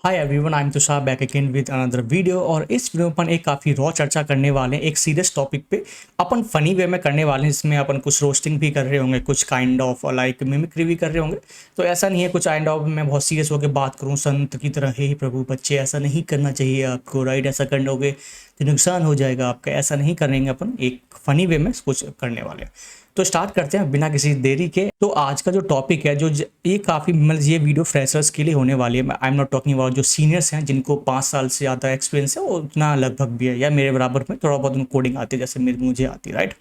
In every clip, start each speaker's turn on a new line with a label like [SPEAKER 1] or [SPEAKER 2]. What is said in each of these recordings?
[SPEAKER 1] Hi everyone, I am Tushar back again with another video. और इस video में अपन एक काफ़ी रॉ चर्चा करने वाले हैं एक सीरियस टॉपिक पे। अपन फनी वे में करने वाले हैं, इसमें अपन कुछ रोस्टिंग भी कर रहे होंगे, कुछ काइंड ऑफ लाइक मिमिक्री भी कर रहे होंगे। तो ऐसा नहीं है कुछ काइंड ऑफ मैं बहुत सीरियस होकर बात करूँ संत की तरह, हे प्रभु बच्चे ऐसा नहीं करना चाहिए आपको, राइट? ऐसा करने तो नुकसान हो जाएगा आपका। ऐसा नहीं करेंगे अपन, एक फ़नी वे में कुछ करने वाले हैं। तो स्टार्ट करते हैं बिना किसी देरी के। तो आज का जो टॉपिक है, ये काफ़ी मतलब ये वीडियो फ्रेशर्स के लिए होने वाली है। I am not talking about जो सीनियर्स हैं जिनको 5 साल से ज़्यादा एक्सपीरियंस है, वो उतना लगभग भी है या मेरे बराबर में थोड़ा बहुत उनको कोडिंग आती है जैसे मुझे आती है, राइट?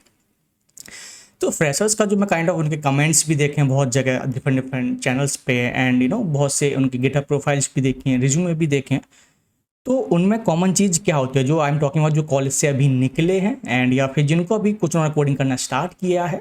[SPEAKER 1] तो फ्रेशर्स का जो मैं काइंड ऑफ उनके कमेंट्स भी देखे हैं बहुत जगह, डिफरेंट डिफरेंट चैनल्स पे, एंड बहुत से उनके गिटहब प्रोफाइल्स भी देखे हैं, रिज्यूमे भी देखे हैं। तो उनमें कॉमन चीज़ क्या होती है, जो आई एम टॉकिंग अबाउट जो कॉलेज से अभी निकले हैं एंड या फिर जिनको अभी कुछ उन्होंने कोडिंग करना स्टार्ट किया है,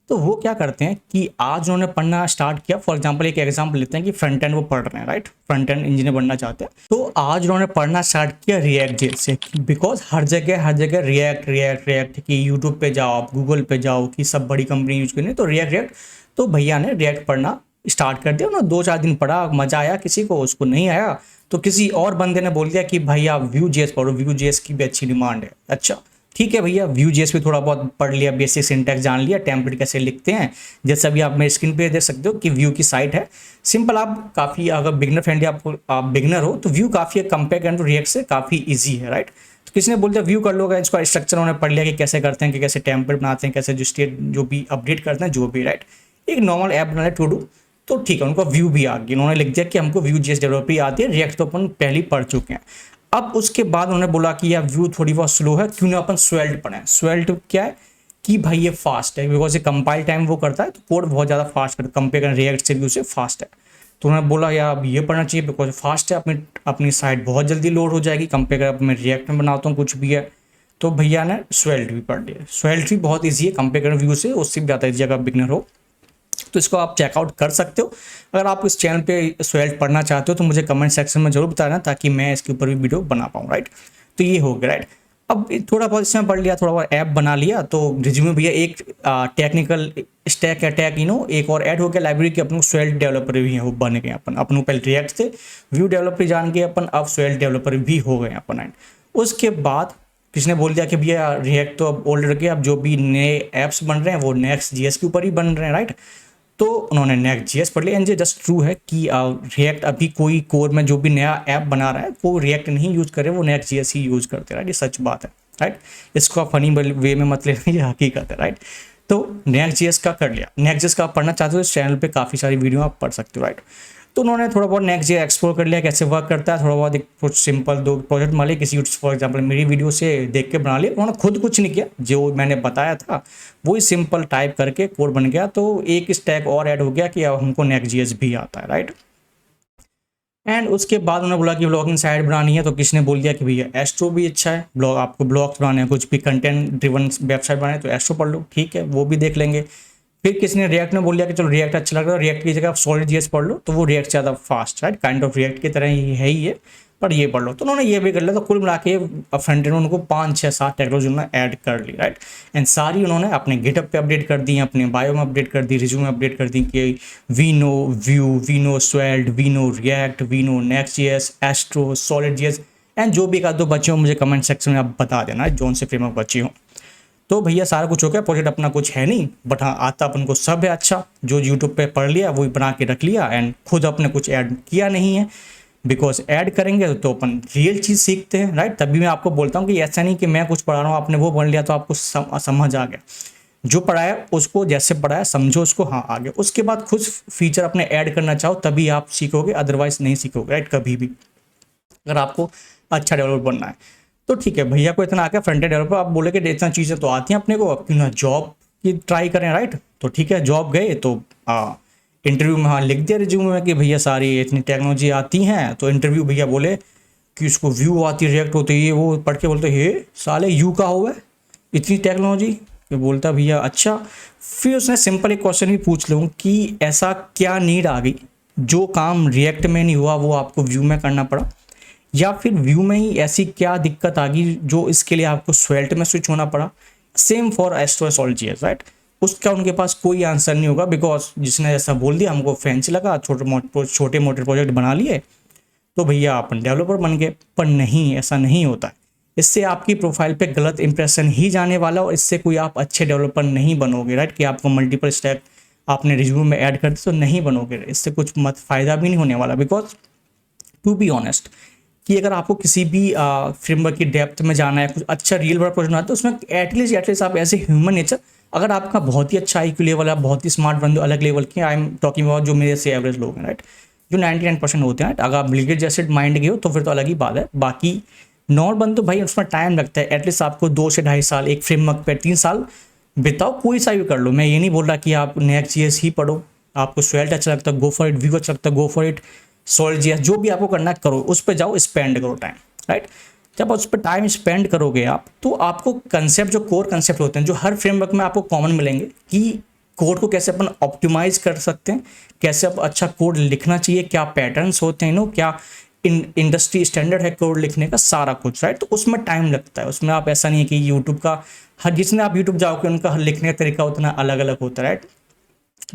[SPEAKER 1] तो वो क्या करते हैं कि आज उन्होंने पढ़ना स्टार्ट किया। फॉर एग्जांपल एक एग्जांपल लेते हैं कि फ्रंट एंड वो पढ़ रहे हैं, राइट? फ्रंट एंड इंजीनियर बनना चाहते हैं, तो आज उन्होंने पढ़ना स्टार्ट किया रिएक्ट जेल से। बिकॉज हर जगह रिएक्ट रिएक्ट रिएक्ट कि यूट्यूब पे जाओ, आप गूगल पे जाओ, कि सब बड़ी कंपनी यूज करनी तो रिएक्ट रिएक्ट। तो भैया ने रिएक्ट पढ़ना स्टार्ट कर दिया। उन्होंने 2-4 दिन पढ़ा, मजा आया, किसी को उसको नहीं आया, तो किसी और बंदे ने बोल दिया कि भाई आप व्यू जेएस पढ़ो, व्यू जेएस की भी अच्छी डिमांड है। अच्छा ठीक है भैया, व्यू जेएस भी थोड़ा बहुत पढ़ लिया, बेसिक सिंटैक्स जान लिया, टेम्पलेट कैसे लिखते हैं। जैसे अभी आप मेरे स्क्रीन पे देख सकते हो कि व्यू की साइट है सिंपल। आप काफ़ी अगर बिगनर फ्रेंडली आप बिगनर हो तो व्यू काफ़ी कंपेयर करें तो रिएक्ट से काफ़ी ईजी है, राइट? तो किसी ने बोल दिया व्यू कर लोगे, इसका स्ट्रक्चर उन्होंने पढ़ लिया कि कैसे करते हैं, कि कैसे टेम्पलेट बनाते हैं, कैसे जो स्टेट जो भी अपडेट करते हैं, जो भी, राइट? एक नॉर्मल ऐप बना टू डू, तो ठीक है, उनको व्यू भी आ गई। उन्होंने लिख दिया कि हमको व्यू जेएस डेवलपर आती है, रिएक्ट तो अपन पहले ही पढ़ चुके हैं। अब उसके बाद उन्होंने बोला कि यार व्यू थोड़ी बहुत स्लो है, क्यों ना अपन स्वेल्ट पढ़ें। स्वेल्ट क्या है कि भाई ये फास्ट है, बिकॉज ये कंपाइल टाइम वो करता है, तो कोड बहुत ज़्यादा फास्ट करता है, कंपेयर करें रिएक्ट से भी उसे फास्ट है। तो उन्होंने बोला यार अब ये पढ़ना चाहिए बिकॉज फास्ट है, अपनी साइट बहुत जल्दी लोड हो जाएगी, कंपेयर कर मैं रिएक्ट में बनाता हूँ कुछ भी है। तो भैया ने स्वेल्ट भी पढ़ लिया। स्वेल्ट भी बहुत ईजी है कंपेयर करें व्यू से, उससे भी ज़्यादा ईजी अगर बिगनर हो तो इसको आप चेकआउट कर सकते हो। अगर आप इस चैनल पे स्वेल्ट पढ़ना चाहते हो तो मुझे कमेंट सेक्शन में जरूर बताना, ताकि मैं इसके ऊपर भी वीडियो बना पाऊँ, राइट? तो ये हो गया, राइट? अब थोड़ा बहुत इसमें पढ़ लिया, थोड़ा बहुत ऐप बना लिया, तो रिज्यूमे भैया एक टेक्निकल स्टैक अटैक एक और ऐड हो गया लाइब्रेरी के, अपन को स्वेल्ट डेवलपर भी हैं वो बन गए। अपन पहले रिएक्ट से व्यू डेवलपर जान के अपन अब स्वेल्ट डेवलपर भी हो गए अपन। एंड उसके बाद किसने बोल दिया कि भैया रिएक्ट तो अब ओल्ड रखे, अब जो भी नए ऐप्स बन रहे हैं वो नेक्स्ट जीएस के ऊपर ही बन रहे हैं, राइट? तो उन्होंने नेक्स्ट जीएस पढ़ लिया। एंड ये जस्ट ट्रू है कि रिएक्ट अभी कोई कोर में जो भी नया ऐप बना रहा है वो रिएक्ट नहीं यूज करे, वो नेक्स्ट जीएस ही यूज करते हैं, राइट? ये सच बात है, राइट? इसको आप फनी वे में मत लेना, ये हकीकत है, राइट? तो नेक्स्ट जीएस का कर लिया। नेक्स्ट जीएस का आप पढ़ना चाहते हो इस चैनल पे काफ़ी सारी वीडियो आप पढ़ सकते हो, राइट? तो उन्होंने थोड़ा बहुत नेक्स्ट जीएस एक्सप्लोर कर लिया, कैसे वर्क करता है, थोड़ा बहुत एक कुछ सिंपल 2 प्रोजेक्ट बना लिए किसी, फॉर एग्जांपल मेरी वीडियो से देख के बना लिया। उन्होंने खुद कुछ नहीं किया, जो मैंने बताया था वही सिंपल टाइप करके कोड बन गया। तो एक स्टैक और ऐड हो गया कि अब हमको नेक्स्ट जीएस भी आता है, राइट? एंड उसके बाद उन्होंने बोला कि ब्लॉगिंग साइट बनानी है, तो किसने बोल दिया कि भैया एस्ट्रो भी अच्छा है, ब्लॉग आपको ब्लॉग्स बनाने हैं, कुछ भी कंटेंट ड्रिवन वेबसाइट बनाए तो एस्ट्रो पढ़ लो, ठीक है, वो भी देख लेंगे। फिर किसी ने रिएक्ट में बोल दिया कि चलो रिएक्ट अच्छा लग रहा है, रिएक्ट की जगह आप सॉलिड जीएस पढ़ लो, तो वो रिएक्ट ज़्यादा fast, right? Kind of react की तरह ही है ही है, पर ये पढ़ लो। तो उन्होंने ये भी कर लिया। तो कुल मिला के फ्रंट एंड उनको 5-6-7 टेक्नोलॉजी उन्होंने ऐड कर ली, राइट? एंड सारी उन्होंने अपने गिटहब पे अपडेट कर दी, अपने बायो में अपडेट कर दी, रिज्यूमे में अपडेट कर दी कि we know Vue, we know Svelte, we know React, we know Next JS, Astro, Solid JS. And जो भी एक आध दो बच्चे हो मुझे कमेंट सेक्शन में आप बता देना जोन से फ्रेमवर्क बच्चे हो। तो भैया सारा कुछ हो गया। प्रोजेक्ट अपना कुछ है नहीं, बट हाँ आता अपन को सब है। अच्छा, जो यूट्यूब पे पढ़ लिया वही बना के रख लिया, एंड खुद अपने कुछ ऐड किया नहीं है, बिकॉज ऐड करेंगे तो अपन रियल चीज़ सीखते हैं, राइट? तभी मैं आपको बोलता हूँ कि ऐसा नहीं कि मैं कुछ पढ़ा रहा हूँ आपने वो पढ़ लिया तो आपको समझ आ गया। जो पढ़ाया उसको जैसे पढ़ाया समझो उसको, हाँ आ गया। उसके बाद कुछ फीचर अपने ऐड करना चाहो तभी आप सीखोगे, अदरवाइज नहीं सीखोगे, राइट? कभी भी अगर आपको अच्छा डेवलपर बनना है तो ठीक है। भैया को इतना आ गया फ्रंट एंड डेवलपर, आप बोले कि इतना चीज़ें तो आती हैं अपने को, अब क्यों ना जॉब की ट्राई करें, राइट? तो ठीक है, जॉब गए तो इंटरव्यू में हाँ लिख दिया रिज्यूमे में कि भैया सारी इतनी टेक्नोलॉजी आती हैं। तो इंटरव्यू भैया बोले कि उसको व्यू आती है, रिएक्ट होती है, वो पढ़ के बोलते हे साले यू का हुआ है इतनी टेक्नोलॉजी। तो बोलता भैया अच्छा। फिर उसने सिंपल एक क्वेश्चन भी पूछ लूँ कि ऐसा क्या नीड आ गई जो काम रिएक्ट में नहीं हुआ वो आपको व्यू में करना पड़ा, या फिर व्यू में ही ऐसी क्या दिक्कत आ गई जो इसके लिए आपको स्वेल्ट में स्विच होना पड़ा। Same for astro solve GS, right? उसका उनके पास कोई आंसर नहीं होगा, बिकॉज जिसने ऐसा बोल दिया हमको फैंसी लगा, छोटे मोटे प्रोजेक्ट बना लिए, तो भैया अपन डेवलपर बन गए। पर नहीं, ऐसा नहीं होता है। इससे आपकी प्रोफाइल पे गलत इंप्रेशन ही जाने वाला, और इससे कोई आप अच्छे डेवलपर नहीं बनोगे, राइट। कि आपको मल्टीपल स्टैक आपने रिज्यूम में ऐड कर दी तो नहीं बनोगे, इससे कुछ मत फ़ायदा भी नहीं होने वाला। बिकॉज टू बी ऑनेस्ट कि अगर आपको किसी भी फ्रेमवर्क की डेप्थ में जाना है, कुछ अच्छा रियल वर्ल्ड प्रोजेक्ट बनाना है, तो उसमें एटलीस्ट आप ऐसे ह्यूमन नेचर, अगर आपका बहुत ही अच्छा IQ लेवल है, बहुत ही स्मार्ट बंदे अलग लेवल के, आई एम टॉकिंग अबाउट जो मेरे से एवरेज लोग हैं, राइट, जो 99% होते हैं, अगर आप बिल जैसे माइंड के हो तो फिर तो अलग ही बात है। बाकी नॉर्मल तो भाई उसमें टाइम लगता है, एटलीस्ट आपको 2 से 2.5 साल एक फ्रेमवर्क पे 3 साल बिताओ, कोई सा भी कर लो। मैं ये नहीं बोल रहा कि आप Next.js ही पढ़ो, आपको Svelte अच्छा लगता है गो फॉर इट, Vue अच्छा लगता है गो फॉर इट, Solid.js जो भी आपको करना है करो, उस पर जाओ, स्पेंड करो टाइम, राइट। जब उस पर टाइम स्पेंड करोगे आप, तो आपको कंसेप्ट, जो कोर कंसेप्ट होते हैं, जो हर फ्रेमवर्क में आपको कॉमन मिलेंगे, कि कोड को कैसे अपन ऑप्टिमाइज कर सकते हैं, कैसे आप अच्छा कोड लिखना चाहिए, क्या पैटर्न्स होते हैं, क्या इंडस्ट्री स्टैंडर्ड है कोड लिखने का, सारा कुछ, राइट। तो उसमें टाइम लगता है, उसमें आप ऐसा नहीं है कि यूट्यूब का हर, जिसने आप यूट्यूब जाओगे उनका लिखने का तरीका उतना अलग अलग होता है, राइट।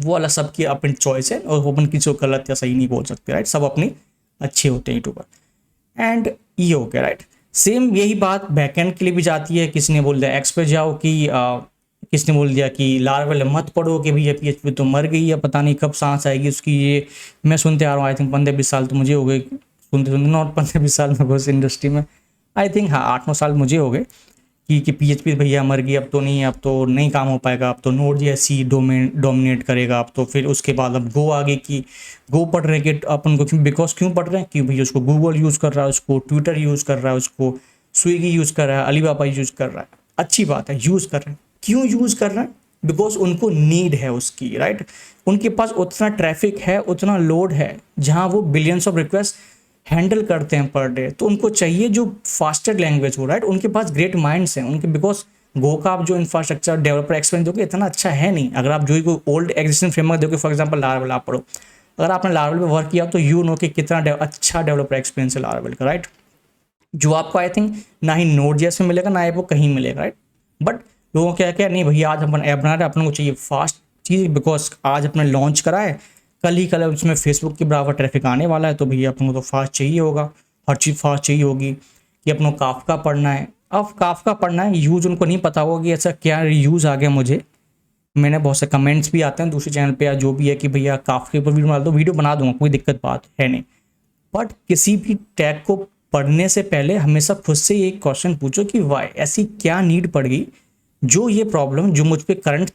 [SPEAKER 1] वो अलग सबकी अपनी चॉइस है, और अपन किसी को गलत या सही नहीं बोल सकते, राइट। सब अपनी अच्छे होते हैं यूट्यूबर। एंड ये हो गया, राइट। सेम यही बात बैकएंड के लिए भी जाती है। किसी ने बोल दिया एक्स पे जाओ, कि किसने बोल दिया कि लारावेल मत पढ़ो, कि भैया PHP तो मर गई है, पता नहीं कब सांस आएगी उसकी। ये मैं सुनते आ रहा हूँ, आई थिंक 15-20 साल तो मुझे हो गए सुनते सुनते, नॉट 15-20 साल में बस इंडस्ट्री में, आई थिंक हाँ 8-9 साल मुझे हो गए कि PHP भैया मर गई, अब तो नहीं, अब तो नहीं काम हो पाएगा, अब तो Node.js ही डोमिनेट करेगा। अब तो फिर उसके बाद अब गो आगे की, गो पढ़ रहे हैं कि अपन को, बिकॉज क्यों पढ़ रहे हैं कि भैया उसको गूगल यूज़ कर रहा है, उसको ट्विटर यूज़ कर रहा है, उसको स्विगी यूज़ कर रहा है, अलीबाबा यूज़ कर रहा है। अच्छी बात है, यूज़ कर रहे हैं। क्यों यूज़ कर रहे हैं? बिकॉज उनको नीड है उसकी, राइट। उनके पास उतना ट्रैफिक है, उतना लोड है, जहाँ वो बिलियंस ऑफ रिक्वेस्ट हैंडल करते हैं पर डे। तो उनको चाहिए जो फास्टर लैंग्वेज हो, राइट। उनके पास ग्रेट माइंड्स हैं उनके, बिकॉज गो का आप जो इंफ्रास्ट्रक्चर डेवलपर एक्सपीरियंस दोगे इतना अच्छा है नहीं। अगर आप जो कोई ओल्ड एग्जिस्टिंग फ्रेमवर्क दोगे, फॉर एग्जांपल लारावेल आप पढ़ो, अगर आपने लारावेल पे वर्क किया तो यू नो कि कितना अच्छा डेवलपर एक्सपीरियंस है लारावेल का, राइट। जो आपको आई थिंक ना ही Node.js में मिलेगा, ना ही वो कहीं मिलेगा, राइट। बट लोगों क्या क्या नहीं भैया, आज अपन ऐप बना रहे हैं, अपन को चाहिए फास्ट चीज़, बिकॉज आज अपने लॉन्च करा है, कल उसमें फेसबुक के बराबर ट्रैफिक आने वाला है, तो भैया अपन को तो फास्ट चाहिए होगा, हर चीज़ फास्ट चाहिए होगी। कि अपन को काफका पढ़ना है, अब काफका पढ़ना है, यूज़ उनको नहीं पता होगा कि ऐसा क्या यूज़ आ गया। मुझे मैंने बहुत से कमेंट्स भी आते हैं दूसरे चैनल पे या जो भी है कि भैया काफका के ऊपर वीडियो बना दो, वीडियो बना दूंगा, कोई दिक्कत बात है नहीं। बट किसी भी टैग को पढ़ने से पहले हमेशा खुद से ये क्वेश्चन पूछो कि वाई, ऐसी क्या नीड पड़ गई जो ये प्रॉब्लम जो मुझ पे करंट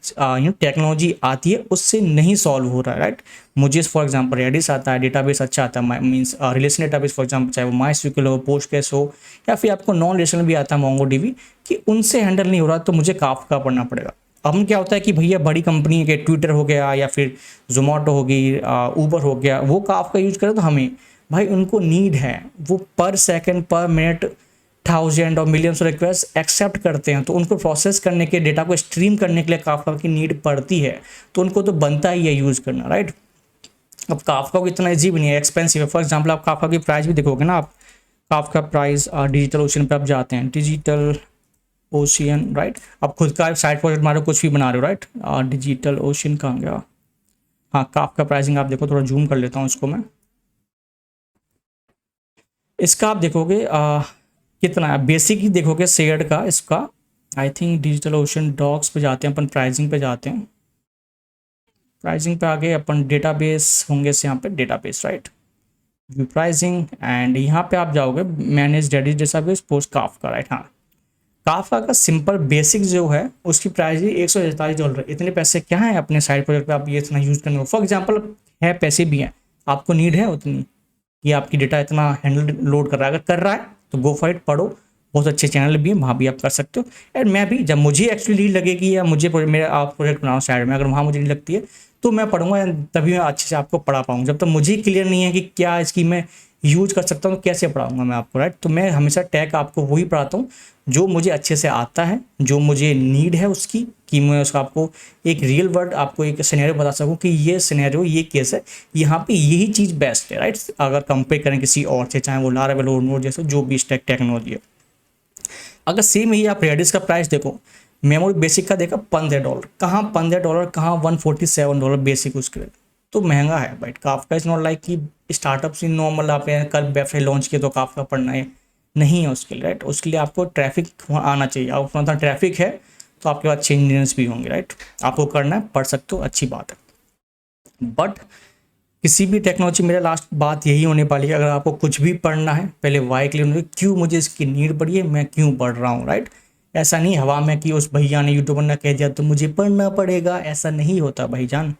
[SPEAKER 1] टेक्नोलॉजी आती है उससे नहीं सॉल्व हो रहा है, राइट। मुझे फॉर एग्जांपल रेडिस आता है, डेटाबेस अच्छा आता है, means relational database for example, चाहे वो MySQL हो, पोस्टग्रेस हो, या फिर आपको नॉन रिलेशनल भी आता है MongoDB, कि उनसे हैंडल नहीं हो रहा तो मुझे काफका पढ़ना पड़ेगा। अब हम क्या होता है कि भैया बड़ी कंपनी के ट्विटर हो गया या फिर जोमेटो हो गई, ऊबर हो गया, वो काफका यूज करें तो हमें भाई उनको नीड है, वो पर सेकंड पर मिनट 1000 और मिलियंस रिक्वेस्ट एक्सेप्ट करते हैं, तो उनको प्रोसेस करने के, डेटा को स्ट्रीम करने के लिए काफका की नीड पड़ती है, तो उनको तो बनता ही है यूज़ करना, राइट। अब काफका को इतना ईजी भी नहीं है, एक्सपेंसिव है। फॉर एग्जांपल आप काफका की प्राइस भी देखोगे ना, आप काफका प्राइस डिजिटल ओशन पे आप जाते हैं, डिजिटल ओशियन, राइट। आप खुद का साइड प्रोजेक्ट मारो, कुछ भी बना रहे हो, राइट। डिजिटल ओशन कहाँ गया, हाँ काफका प्राइसिंग आप देखो, थोड़ा जूम कर लेता हूँ इसको मैं। इसका आप देखोगे कितना है, बेसिक ही देखोगे शेयर्ड का, इसका I think Digital Ocean docs पे जाते हैं अपन, प्राइसिंग पे जाते हैं, प्राइसिंग पे आगे अपन डेटाबेस होंगे से यहाँ पे database, right, view pricing, and यहाँ पे आप जाओगे manage database post Kafka, right. हाँ काफका का सिंपल बेसिक जो है उसकी प्राइस ही $147। इतने पैसे क्या है अपने साइड प्रोजेक्ट पे आप ये इतना यूज़ करने को, फॉर एग्जांपल है पैसे भी हैं, आपको नीड है उतनी, ये आपकी डेटा इतना हैंडल लोड कर रहा है, अगर कर रहा है तो गो फॉर इट, पढ़ो, बहुत अच्छे चैनल भी हैं, वहाँ भी आप कर सकते हो। एंड मैं भी जब मुझे एक्चुअली लीड लगेगी या मुझे मेरा आप प्रोजेक्ट बनाओ साइड में, अगर वहाँ मुझे लीड लगती है तो मैं पढ़ूंगा, तभी मैं अच्छे से आपको पढ़ा पाऊंगा। जब तक मुझे क्लियर नहीं है कि क्या इसकी मैं यूज कर सकता हूँ तो कैसे पढ़ाऊंगा मैं आपको, राइट। तो मैं हमेशा टैग आपको वही पढ़ाता हूँ जो मुझे अच्छे से आता है, जो मुझे नीड है उसकी, कि मैं उसका आपको एक रियल वर्ड आपको एक सिनेरियो बता सकूँ कि ये सिनेरियो, ये केस है, यहाँ पे यही चीज़ बेस्ट है, राइट। अगर कंपेयर करें किसी और से, चाहे वो लारावेल हो, नोड जैसे जो भी स्टैक टेक्नोलॉजी है। अगर सेम ही आप रेडिस का प्राइस देखो, मेमोरी बेसिक का देखा $15, कहाँ $15, कहाँ $147 बेसिक उसके लिए। तो महंगा है, but Kafka is not like कि स्टार्टअप से नॉर्मल आपने कल वेबसाइट लॉन्च किया तो काफका पढ़ना है, नहीं है उसके लिए, राइट। उसके लिए आपको ट्रैफिक आना चाहिए, आप मतलब ट्रैफिक है तो आपके पास अच्छे इंजीनियर्स भी होंगे, राइट। आपको करना है, पढ़ सकते हो, अच्छी बात है। बट किसी भी टेक्नोलॉजी, मेरा लास्ट बात यही होने वाली है, अगर आपको कुछ भी पढ़ना है पहले वाई क्लियर होने, क्यों मुझे इसकी नीड पड़ी है, मैं क्यों पढ़ रहा हूँ, राइट। ऐसा नहीं हवा में कि उस भैया ने यूट्यूबर ने कह दिया तो मुझे पढ़ना पड़ेगा, ऐसा नहीं होता भाईजान,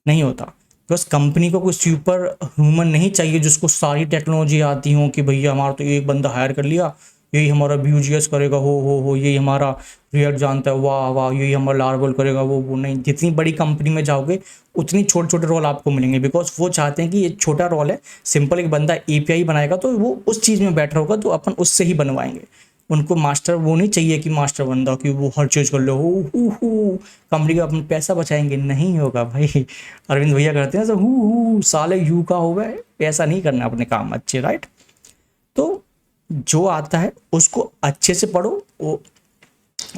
[SPEAKER 1] नहीं होता। बस कंपनी को कोई सुपर ह्यूमन नहीं चाहिए जिसको सारी टेक्नोलॉजी आती हो कि भैया हमारा तो एक बंदा हायर कर लिया, यही हमारा Vue.js करेगा, हो यही हमारा रिएक्ट जानता है, वाह वाह, यही हमारा लार्वल करेगा, वो नहीं। जितनी बड़ी कंपनी में जाओगे उतनी छोटे छोटे रोल आपको मिलेंगे, बिकॉज वो चाहते हैं कि ये छोटा रोल है, सिंपल एक बंदा API बनाएगा तो वो उस चीज़ में बैठा होगा तो अपन उससे ही बनवाएंगे। उनको मास्टर वो नहीं चाहिए कि मास्टर बंदा कि वो हर चीज़ कर लो, हु कंपनी का अपन पैसा बचाएंगे, नहीं होगा भाई। अरविंद भैया करते हैं सब हु साले यू का हो गए, ऐसा नहीं करना अपने काम अच्छे, राइट। तो जो आता है उसको अच्छे से पढ़ो। वो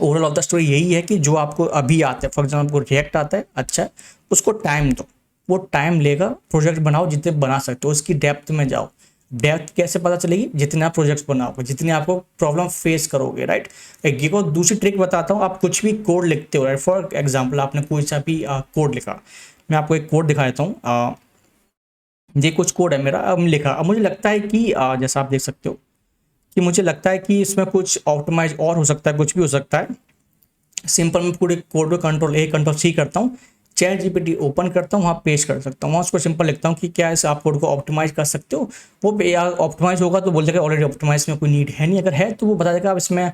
[SPEAKER 1] ओवरऑल ऑफ द स्टोरी यही है कि जो आपको अभी आता है, फॉर एग्जाम्पल आपको रिएक्ट आता है, अच्छा है, उसको टाइम दो, वो टाइम लेगा। प्रोजेक्ट बनाओ जितने बना सकते हो, उसकी डेप्थ में जाओ। डेप्थ कैसे पता चलेगी, जितने आप प्रोजेक्ट्स बनाओगे, जितने आपको प्रॉब्लम फेस करोगे, राइट। एक को दूसरी ट्रिक बताता हूँ, आप कुछ भी कोड लिखते हो, राइट। फॉर एग्जाम्पल आपने कोई सा भी कोड लिखा, मैं आपको एक कोड दिखा देता हूँ। ये कुछ कोड है मेरा, अब लिखा, अब मुझे लगता है कि जैसा आप देख सकते हो कि मुझे लगता है कि इसमें कुछ ऑप्टिमाइज और हो सकता है, कुछ भी हो सकता है। सिंपल मैं पूरे कोड को Ctrl+A Ctrl+C करता हूँ, चैट GPT ओपन करता हूँ, वहाँ पेश कर सकता हूँ, वहाँ उसको सिंपल लिखता हूँ कि क्या इस आप कोड को ऑप्टिमाइज कर सकते हो। वो ऑप्टिमाइज होगा तो बोल देगा ऑलरेडी ऑप्टिमाइज में कोई नीड है नहीं, अगर है तो वो बता देगा आप इसमें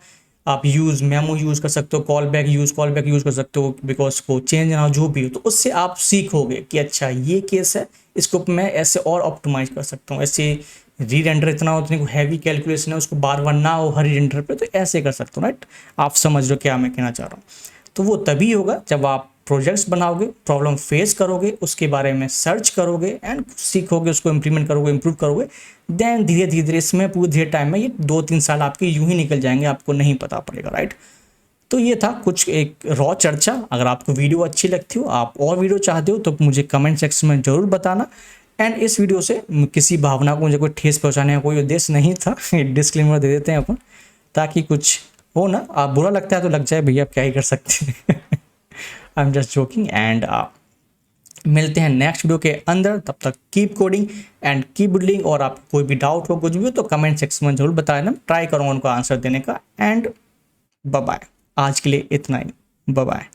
[SPEAKER 1] आप यूज़ मेमो यूज़ कर सकते हो, कॉल बैक यूज़ कर सकते हो, बिकॉज को चेंज ना जो भी हो, तो उससे आप सीखोगे कि अच्छा ये केस है, इसको मैं ऐसे और ऑप्टिमाइज कर सकता हूँ, ऐसे री रेंडर इतना उतनी हैवी कैलकुलेशन है उसको बार बार ना हो हर रेंडर पे, तो ऐसे कर सकते हो, राइट। आप समझ रहे हो क्या मैं कहना चाह रहा हूँ। तो वो तभी होगा जब आप प्रोजेक्ट्स बनाओगे, प्रॉब्लम फेस करोगे, उसके बारे में सर्च करोगे एंड सीखोगे, उसको इम्प्लीमेंट करोगे, इम्प्रूव करोगे। देन धीरे धीरे इसमें पूरे धीरे टाइम में ये 2-3 साल आपके यूं ही निकल जाएंगे, आपको नहीं पता पड़ेगा, राइट। तो ये था कुछ एक रॉ चर्चा। अगर आपको वीडियो अच्छी लगती हो, आप और वीडियो चाहते हो, तो मुझे कमेंट सेक्शन में ज़रूर बताना। एंड इस वीडियो से किसी भावना को मुझे कोई ठेस पहुंचाने का कोई उद्देश्य नहीं था, डिस्क्लेमर दे देते हैं अपन, ताकि कुछ हो ना, आप बुरा लगता है तो लग जाए भैया, आप क्या ही कर सकते हैं। I am just joking and मिलते हैं नेक्स्ट वीडियो के अंदर, तब तक keep coding and keep building. और आप कोई भी डाउट हो, कुछ भी हो, तो कमेंट सेक्शन में जरूर बताना, ट्राई करूँगा उनको आंसर देने का। एंड बाय बाय, आज के लिए इतना ही, बाय बाय।